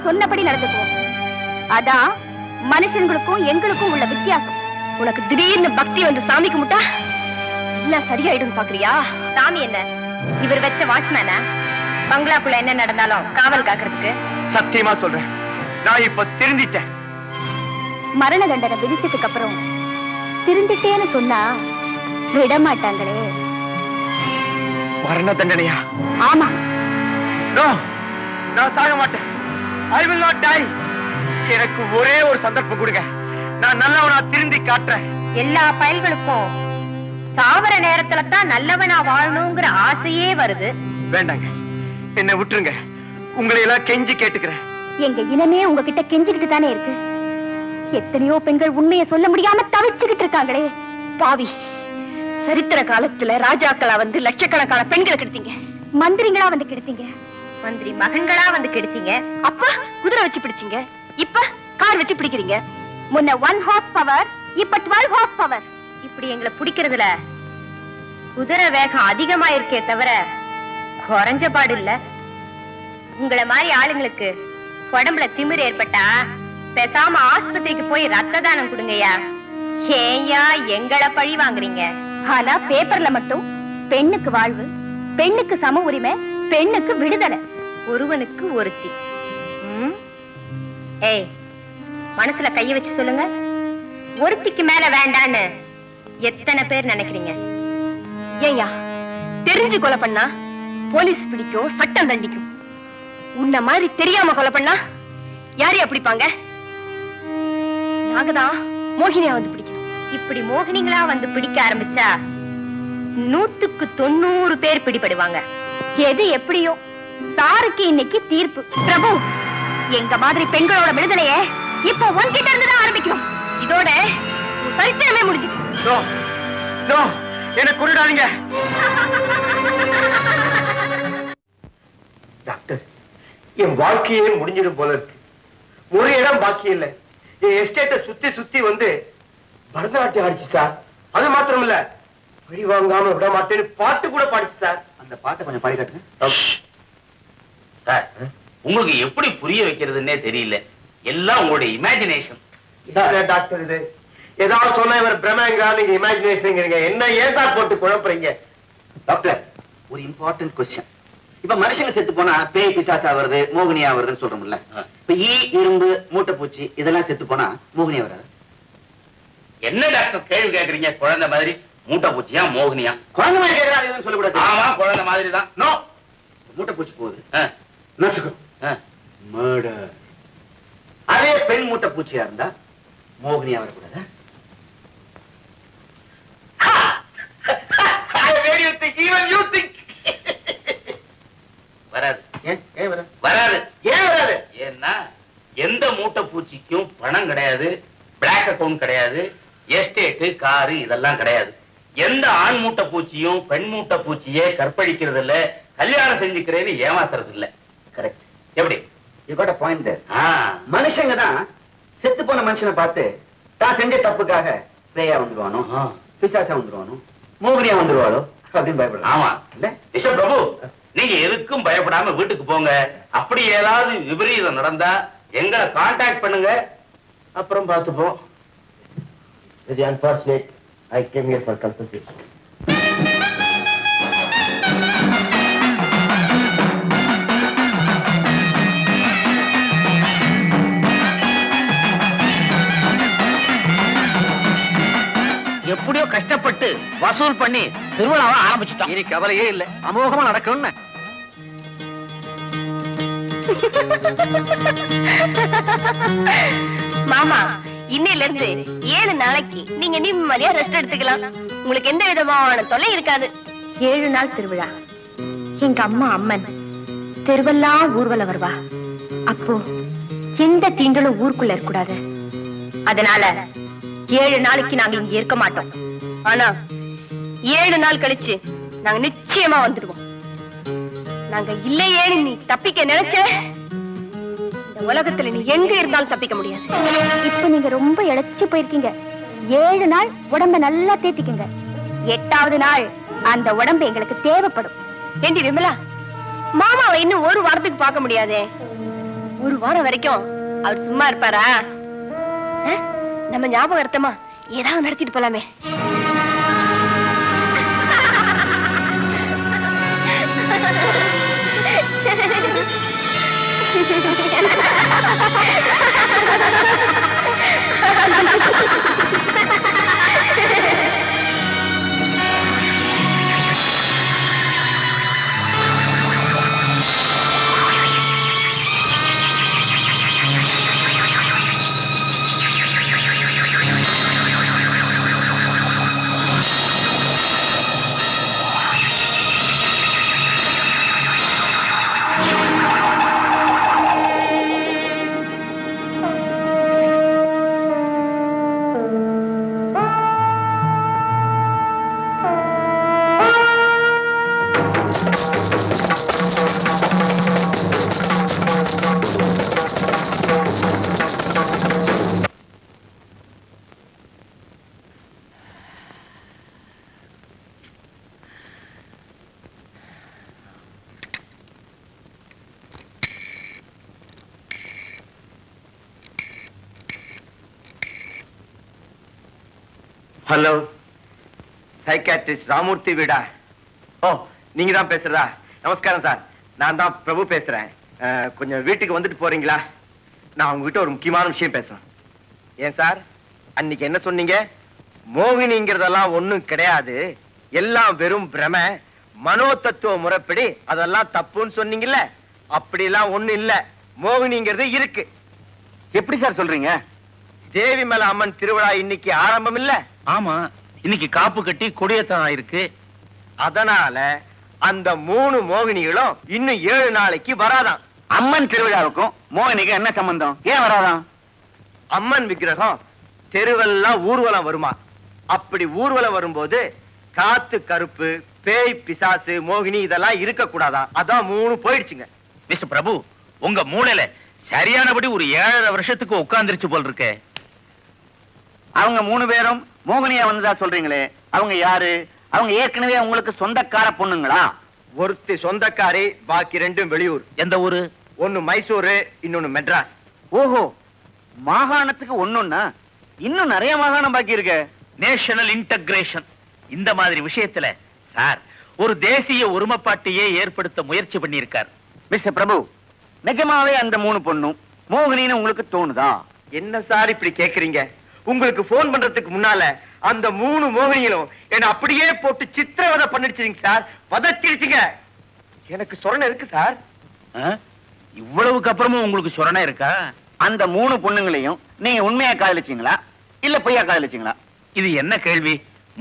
சொன்னபடி நடந்துக்குவோம். அதான் மனுஷங்களுக்கும் எங்களுக்கும் உள்ள வித்தியாசம். உனக்கு திடீர்னு பக்தி வந்து சாமி கும்பிட்டா எல்லாம் சரியாயிடும் பாக்குறியா? சாமி என்ன இவர் வச்ச வாட்ச்மேனா? பங்களாக்குள்ள என்ன நடந்தாலும் காவல் காக்குறதுக்கு? சத்தியமா சொல்றேன், நான் இப்ப திருந்திட்டேன். மரண தண்டனை விதிச்சதுக்கு அப்புறம் திருந்திட்டேன்னு சொன்னா விட மாட்டாங்களே. மரண தண்டனையா? ஆமா. நான் சாக மாட்டேன். I will not die. எனக்கு ஒரே ஒரு சந்தர்ப்பம் கொடுங்க, நான் நல்லவனா திருந்தி காட்டுறேன். எல்லா பயல்களுக்கும் சாவர நேரத்துல தான் நல்லவனா வாழணுங்கிற ஆசையே வருது. வேண்டாங்க, என்ன விட்டுருங்க. உங்களை எல்லாம் கெஞ்சி கேட்டுக்கிறேன். எங்க இனமே உங்ககிட்ட கெஞ்சிக்கிட்டு தானே இருக்கு. எத்தனையோ பெண்கள் உண்மையை சொல்ல முடியாம தவிச்சுக்கிட்டு இருக்காங்களே. பாவி, சரித்திர காலத்துல ராஜாக்களா வந்து லட்சக்கணக்கான பெண்களை கெடுத்தீங்க, மந்திரிங்களா வந்து கெடுத்தீங்க, மந்திரி மகன்களா வந்து கெடுத்தீங்க. அப்ப குதிரை வச்சு பிடிச்சீங்க, இப்ப கார் வச்சு பிடிக்கிறீங்க. முன்ன 1 ஹார்ஸ் பவர், இப்ப 12 ஹார்ஸ் பவர். இப்படி எங்களை பிடிக்கிறதுல குதிரை வேகம் அதிகமா இருக்கே தவிர குறைஞ்ச பாடு இல்ல. உங்களை மாதிரி ஆளுங்களுக்கு உடம்புல திமிர் ஏற்பட்டா பேசாம ஆஸ்பத்திரிக்கு போய் ரத்த தானம் கொடுங்கய்யா. ஏயா எங்களை பழி வாங்குறீங்க? ஆனா பேப்பர்ல மட்டும் பெண்ணுக்கு வாழ்வு, பெண்ணுக்கு சம உரிமை, பெண்ணுக்கு விடுதலை, ஒருவனுக்கு ஒருத்தி. ஏய், மனசுல கைய வச்சு சொல்லுங்க, ஒருத்திக்கு மேல வேண்டான்னு எத்தனை பேர் நினைக்கிறீங்க? ஏயா தெரிஞ்சு கொலை பண்ணா போலீஸ் பிடிக்கும், சட்டம் தண்டிக்கும். உன்ன மாதிரி தெரியாம கொலை பண்ணா யாரையா பிடிப்பாங்க? நாங்கதான் மோகினியா வந்து பிடிக்கணும். இப்படி மோகினிங்களா வந்து பிடிக்க ஆரம்பிச்சா 100க்கு 90 பேர் பிடிபடுவாங்க. எது எப்படியோ சாருக்கு இன்னைக்கு தீர்ப்பு. பிரபு, எங்க மாதிரி பெண்களோட விடுதலையே இப்போ உன்கிட்ட இருந்து தான் ஆரம்பிக்கிறோம். இதோட சரித்திரமே முடிஞ்சு. என்ன கொண்டாதீங்க டாக்டர். என் வாழ்க்கையே முடிஞ்சிடும் போல இருக்கு. ஒரு இடம் பாக்கி இல்லை. என் எஸ்டேட்டை சுத்தி சுத்தி வந்து பரதநாட்டியம் ஆடிச்சு சார். அது மாத்திரம் இல்ல, வழி வாங்காம விட மாட்டேன்னு பாட்டு கூட பாடிச்சு சார். அந்த பாட்டை கொஞ்சம் பாடி காட்டுங்க சார். உங்களுக்கு எப்படி புரிய வைக்கிறதுன்னே தெரியல, எல்லாம் உங்களுடைய இமேஜினேஷன். டாக்டர், இது ஏதாவது சொன்னா இவர் பிரம்மங்கிறா, நீங்க இமேஜினேஷன் என்ன ஏதா போட்டு குழப்பறீங்க? டாக்டர், ஒரு இம்பார்ட்டன்ட் கொஸ்டின். இப்ப மனுஷங்க செத்து போனா பேய் பிசாசா வருது, மோகினியா வருதுன்னு சொல்றோம்ல. இப்ப ஈ, இரும்பு, மூட்டைப்பூச்சி இதெல்லாம் செத்து போனா மோகினியா வராது. என்ன டாக்டர் கேள்வி கேக்குறீங்க? குழந்தை மாதிரி. மூட்டைப்பூச்சியா மோகினியா? குழந்தை மாதிரி கேட்கறாரு சொல்லக்கூடாது. ஆமா, குழந்தை மாதிரி தான். நோ, மூட்டைப்பூச்சி போகுது நசுக்கும், மர்டர். அதே பெண் மூட்டைப்பூச்சியா இருந்தா மோகினியா வரக்கூடாது. வராது. வராது. ஏன் வராது? ஏன்னா எந்த மூட்டை பூச்சிக்கும் பணம் கிடையாது, பிளாக் அக்கவுண்ட் கிடையாது, எஸ்டேட், காரு இதெல்லாம் கிடையாது. எந்த ஆண் மூட்டை பூச்சியும் பெண் மூட்டை பூச்சியே கற்பழிக்கிறது இல்ல, கல்யாணம் செஞ்சுக்கிறேன்னு ஏமாத்துறது இல்ல. கரெக்ட். எப்படி? You got a point there. மனுஷங்க தான் செத்து போன மனுஷனை பார்த்து தான் செஞ்ச தப்புக்காக பேயா வந்துருவானோ, பிசாசா வந்துருவானோ, மோகினியா வந்துருவாளோ அப்படின்னு பயப்படுறாங்க. ஆமா இல்ல பிஷப் பிரபு, நீங்க எதுக்கும் பயப்படாம வீட்டுக்கு போங்க. அப்படி ஏதாவது விபரீதம் நடந்தா எங்களை கான்டாக்ட் பண்ணுங்க, அப்புறம் பார்த்துப்போம். Very unfortunate. I came here for consultation. எப்படியோ கஷ்டப்பட்டு வசூல் பண்ணி திருவிழாவை ஆரம்பிச்சுட்டோம். இனி கவலையே இல்ல, அமோகமா நடக்கும்னு. மாமா, இன்னையில இருந்து 7 நாளைக்கு நீங்க நிம்மதியா ரெஸ்ட் எடுத்துக்கலாம். உங்களுக்கு எந்த விதமான தொல்லை இருக்காது. 7 நாள் திருவிழா. எங்க அம்மா அம்மன் தெருவெல்லாம் ஊர்வலம் வருவா. அப்போ எந்த தீண்டலும் ஊருக்குள்ள இருக்கக்கூடாது. அதனால 7 நாளைக்கு நாங்க இங்க இருக்க மாட்டோம். ஆனா 7 நாள் கழிச்சு நாங்க நிச்சயமா வந்துடுவோம். நாங்க இல்லையேன்னு நீ தப்பிக்க நினைச்ச, இந்த உலகத்துல நீ எங்க இருந்தாலும் தப்பிக்க முடியாது. இப்ப நீங்க ரொம்ப இழைச்சு போயிருக்கீங்க. 7 நாள் உடம்ப நல்லா தேத்திக்கங்க. 8வது நாள் அந்த உடம்பு எங்களுக்கு தேவைப்படும். ஏண்டி விமலா, மாமாவை இன்னும் ஒரு வாரத்துக்கு பார்க்க முடியாதே. ஒரு வாரம் வரைக்கும் அவர் சும்மா இருப்பாரா? நம்ம ஞாபகம் அர்த்தமா ஏதாவது நடத்திட்டு போலாமே. ஹலோ, சைக்காட்ரிஸ்ட் ராமூர்த்தி வீடா? ஓ, நீங்க தான் பேசுறதா? நமஸ்காரம் சார், நான் தான் பிரபு பேசுறேன். கொஞ்சம் வீட்டுக்கு வந்துட்டு போறீங்களா? நான் உங்ககிட்ட ஒரு முக்கியமான விஷயம் பேசுறேன். ஏன் சார், அன்னைக்கு என்ன சொன்னீங்க? மோகினிங்கிறதெல்லாம் ஒண்ணும் கிடையாது, எல்லாம் வெறும் பிரம, மனோ தத்துவ முறைப்படி அதெல்லாம் தப்புன்னு சொன்னீங்கல்ல? அப்படிலாம் ஒண்ணும் இல்ல, மோகினிங்கிறது இருக்கு. எப்படி சார் சொல்றீங்க? தேவி மலை அம்மன் திருவிழா இன்னைக்கு ஆரம்பம் இல்ல? ஆமா, இன்னைக்கு காப்பு கட்டி கொடியேற்றம் ஆயிருக்கு. அதனால அந்த 3 மோகினிகளும் இன்னும் 7 நாளைக்கு வராதாம். அம்மன் திருவிழாவுக்கும் மோகினிக்கு என்ன சம்பந்தம்? ஏன் வராதாம்? அம்மன் விக்கிரகம் தெருவெல்லாம் ஊர்வலம் வருமா. அப்படி ஊர்வலம் வரும்போது காத்து கருப்பு, பேய், பிசாசு, மோகினி இதெல்லாம் இருக்க கூடாதான். அதான் 3 போயிடுச்சுங்க. மிஸ்டர் பிரபு, உங்க மூளையில சரியானபடி ஒரு 7.5 வருஷத்துக்கு உட்கார்ந்துருச்சு போல் இருக்கே. அவங்க 3 பேரும் மோகினியா வந்ததா சொல்றீங்களே, அவங்க யாரு? அவங்க ஏற்கனவே உங்களுக்கு சொந்தக்கார பொண்ணுங்களா? ஒருத்தி சொந்தக்காரி, பாக்கி 2 வெளியூர். எந்த ஊரு? ஒன்னு மைசூரு, இன்னொன்னு மெட்ராஸ். ஓஹோ, மாகாணத்துக்கு ஒண்ணுன்னா இன்னும் நிறைய மாகாணம் பாக்கி இருக்கு. National integration. இந்த மாதிரி விஷயத்துல சார் ஒரு தேசிய ஒருமைப்பாட்டையே ஏற்படுத்த முயற்சி பண்ணியிருக்கார். மிஸ்டர் பிரபு, நிஜமாவே அந்த 3 பொண்ணும் மோகினின்னு உங்களுக்கு தோணுதா? என்ன சார் இப்படி கேக்குறீங்க? உங்களுக்கு போன் பண்றதுக்கு முன்னால அந்த 3 மோகினிகளும் என்ன அப்படியே போட்டு சித்திரவதை பண்ணிடுச்சுங்க சார். வதச்சிடுச்சுங்க. எனக்கு சொரணை இருக்கு சார். இவ்வளவுக்கு அப்புறமும் உங்களுக்கு சொரணை இருக்கா? அந்த 3 பொண்ணுங்களையும் நீங்க உண்மையா காதலிச்சீங்களா இல்ல பொய்யா காதலிச்சீங்களா? இது என்ன கேள்வி?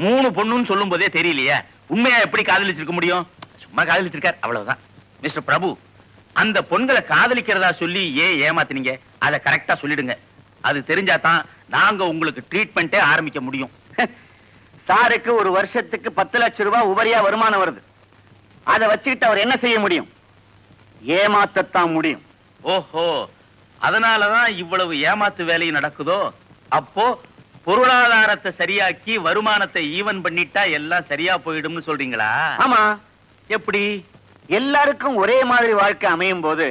3 பொண்ணுன்னு சொல்லும் போதே தெரியலையே, உண்மையா எப்படி காதலிச்சிருக்க முடியும்? சும்மா காதலிச்சிருக்கார், அவ்வளவுதான். மிஸ்டர் பிரபு, அந்த பொண்களை காதலிக்கிறதா சொல்லி ஏன் ஏமாத்தினீங்க? அதை கரெக்டா சொல்லிடுங்க. அது தெரிஞ்சாதான் நாங்க உங்களுக்கு ட்ரீட்மெண்டே ஆரம்பிக்க முடியும். சாருக்கு ஒரு வருஷத்துக்கு 10 லட்சம் ரூபாய் உபரியா வருமானம் வருது. அதை வச்சுக்கிட்டு அவர் என்ன செய்ய முடியும்? ஏமாத்தத்தான் முடியும். ஓஹோ, அதனாலதான் இவ்வளவு ஏமாத்து வேலை நடக்குதோ? அப்போ பொருளாதாரத்தை சரியாக்கி வருமானத்தை ஈவன் பண்ணிட்டா எல்லாம் சரியா போயிடும்னு சொல்றீங்களா? ஆமா. எப்படி? எல்லாருக்கும் ஒரே மாதிரி வாழ்க்கை அமையும் போது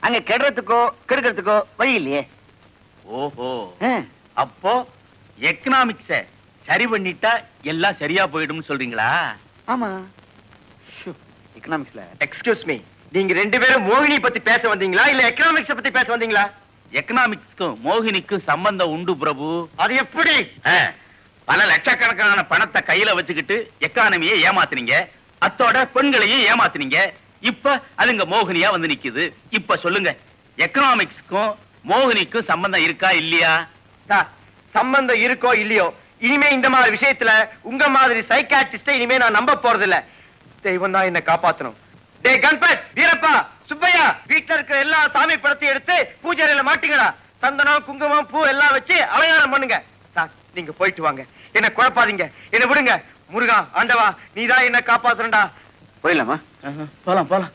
அங்க கெடுறதுக்கோ கெடுக்கிறதுக்கோ வழி இல்லையே. ஓஹோ, அப்போ எக்கனாமிக்ஸ சரி பண்ணிட்டா எல்லாம் சரியா போயிடும்னு சொல்றீங்களா? ஆமா. எக்கனாமிக்ஸ்ல எக்ஸ்கியூஸ் மீ, நீங்க 2 பேரும் மோகினி பத்தி பேச வந்தீங்களா இல்ல எக்கனாமிக்ஸ் பத்தி பேச வந்தீங்களா? எக்கனாமிக்ஸ்க்கும் மோகினிக்கும் சம்பந்தம் உண்டு பிரபு. அது எப்படி? பல லட்சக்கணக்கான பணத்தை கையில வச்சுக்கிட்டு எக்கானமியை ஏமாத்துனீங்க, அத்தோட பெண்களையும் ஏமாத்துனீங்க. இப்ப அதுங்க மோகினியா வந்து நிக்குது. இப்ப சொல்லுங்க, எக்கனாமிக்ஸ்க்கும் மோகினிக்கும் சம்பந்தம் இருக்கா இல்லையா? சம்பந்தம் இருக்கோ இல்லையோ, இனிமே இந்த மாதிரி விஷயத்துல உங்க மாதிரி சைக்காட்ரிஸ்ட இனிமே நான் நம்ப போறது இல்ல. தெய்வம் தான் என்ன காப்பாத்தணும். டே கணபத், வீரப்பா, சுப்பையா, வீட்டுல இருக்கிற எல்லா சாமி படத்தையும் எடுத்து பூஜை அறையில மாட்டிங்கடா. சந்தனம், குங்குமம், பூ எல்லாம் வச்சு அலங்காரம் பண்ணுங்க. நீங்க போயிட்டு வாங்க, என்ன குழப்பாதீங்க, என்ன விடுங்க. முருகா, ஆண்டவா, நீதான் என்ன காப்பாத்துறா. போயிடலாமா? போலாம் போலாம்.